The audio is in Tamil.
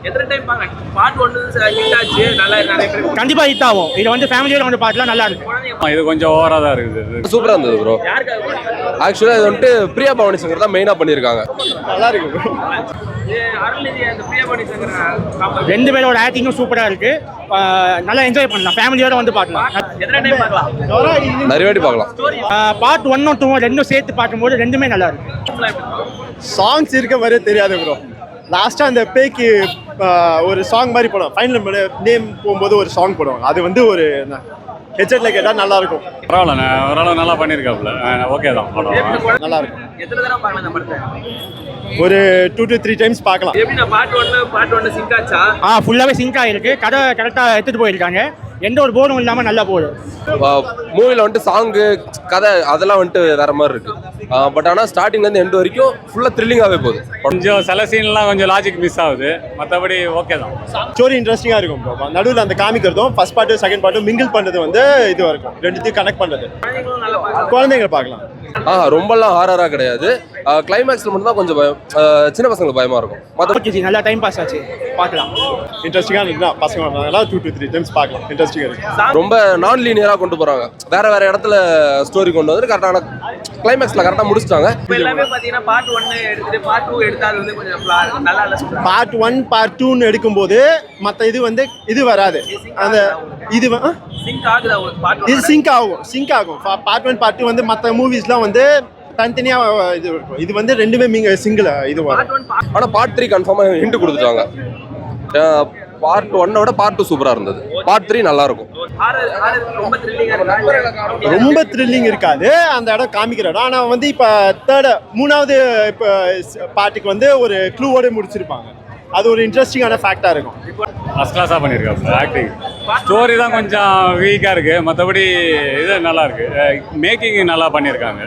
எத்தனை டைம் பாருங்க பார்ட் 1 ஹிட் ஆச்சு நல்லா நிறைய பேர் கண்டிப்பா ஹிட் ஆகும். இது வந்து ஃபேமிலியோட வந்து பார்க்கலாம், நல்லா இருக்கு. இது கொஞ்சம் ஓவரா தான் இருக்குது. சூப்பரா இருந்தது ப்ரோ. ஆக்சுவலா இது வந்துட்டு பிரியா பவானி சங்கர் தான் மெயினா பண்ணிருக்காங்க. நல்லா இருக்கு ப்ரோ. ரெண்டு பேரோட ஆக்டிங்கும் சூப்பரா இருக்கு. நல்லா என்ஜாய் பண்ணலாம், ஃபேமிலியோட வந்து பார்க்கலாம். நிறைய வாட்டி பார்க்கலாம். பார்ட் 1 2 ரெண்டும் சேர்த்து பார்க்கும்போது ரெண்டுமே நல்லா இருக்கு. சாங்ஸ் இருக்க மாதிரியே தெரியாது ப்ரோ. லாஸ்டா அந்த பேக்கு ஒரு சாங் மாதிரி போடுவோம், ஃபைனல் நேம் போகும்போது ஒரு சாங் போடுவாங்க. அது வந்து ஒரு ஹெட்செட்ல கேட்டா நல்லா இருக்கும். பரவாயில்ல, ஓரளவு நல்லா பண்ணியிருக்காப்புல. ஓகே தான், நல்லா இருக்கும். எத்தனை தடவை பார்க்கலாம் இந்த படத்தை? ஒரு 2 to 3 டைம்ஸ் பார்க்கலாம். எப்படின்னா பார்ட் 1 சிங்க் ஆச்சா? ஃபுல்லாவே சிங்க் ஆயிருக்கு. கதை கரெக்டா எடுத்துட்டு போயிருக்காங்க. எந்த ஒரு போர்டும் இல்லாம நல்லா போகுது. மூவில வந்துட்டு சாங்கு கதை அதெல்லாம் வந்துட்டு வேற மாதிரி இருக்கு. பட் ஆனால் ஸ்டார்டிங்ல இருந்து எண்ட் வரைக்கும் ஃபுல்லா த்ரில்லிங்காவே போகுது. கொஞ்சம் சில சீன்லாம் கொஞ்சம் லாஜிக் மிஸ் ஆகுது, மற்றபடி ஓகே தான். ஸ்டோரி இன்ட்ரெஸ்டிங்கா இருக்கும் ப்ரோ. நடுவில் அந்த காமிக்கிறதும் first part second part mingle பண்றது வந்து இதுவா இருக்கும். ரெண்டுத்தையும் கனெக்ட் பண்றது குழந்தைங்களை பார்க்கலாம். ரொம்பலாம் ஹாரரா கிடையாது. கிளைமேக்ஸ்ல மட்டும் தான் கொஞ்சம் சின்ன பசங்களுக்கு பயமா இருக்கும். மற்றபடி நல்லா டைம் பாஸ் ஆச்சு, பார்க்கலாம். இன்ட்ரெஸ்டிங்கா இருக்குன்னா பசங்க 2 to 3 டைம்ஸ் பார்க்கலாம். இன்ட்ரெஸ்டிங்கா இருக்கு. ரொம்ப நான் லீனியரா கொண்டு போறாங்க. வேற வேற இடத்துல ஸ்டோரி கொண்டு வந்து கரெக்டான கிளைமேக்ஸ்ல கரெக்டா முடிச்சிட்டாங்க. இப்போ எல்லாமே பாத்தீங்கன்னா பார்ட் 1 எடுத்துட்டு பார்ட் 2 எடுத்தா அது வந்து கொஞ்சம் நல்லா இல்ல சொல்றாங்க. பார்ட் 1 பார்ட் 2 எடுக்கும்போது மற்ற இது வந்து இது வராது. அந்த இது சிங்க் ஆகுதா பார்ட் 1? இது சிங்க் ஆகும். பார்ட் 1 பார்ட் 2 வந்து மற்ற மூவிஸ்லாம் வந்து தனித்தனியா இது இருக்கும். இது வந்து ரெண்டுமே சிங்கிள் இது வரும். ஆனா பார்ட் 3 கன்ஃபார்மா ஹிண்ட் கொடுத்துட்டாங்க. பார்ட் 1 விட பார்ட் 2 சூப்பரா இருந்தது. பார்ட் 3 நல்லா இருக்கும். ரொம்ப த்ரில்லிங்கா இருக்கு. ரொம்ப த்ரில்லிங் இருக்காது அந்த இடம் காமிக்கிற இடம். ஆனா வந்து இப்ப மூணாவது இப்ப பார்ட்டுக்கு வந்து ஒரு க்ளூவோட முடிச்சிருப்பாங்க. அது ஒரு இன்ட்ரெஸ்டிங்கான ஃபேக்டா இருக்கும். ஃபர்ஸ்ட் கிளாஸா பண்ணியிருக்காப்புல. ஆக்டிங் ஸ்டோரி தான் கொஞ்சம் வீக்கா இருக்கு, மற்றபடி இது நல்லா இருக்கு. மேக்கிங் நல்லா பண்ணியிருக்காங்க.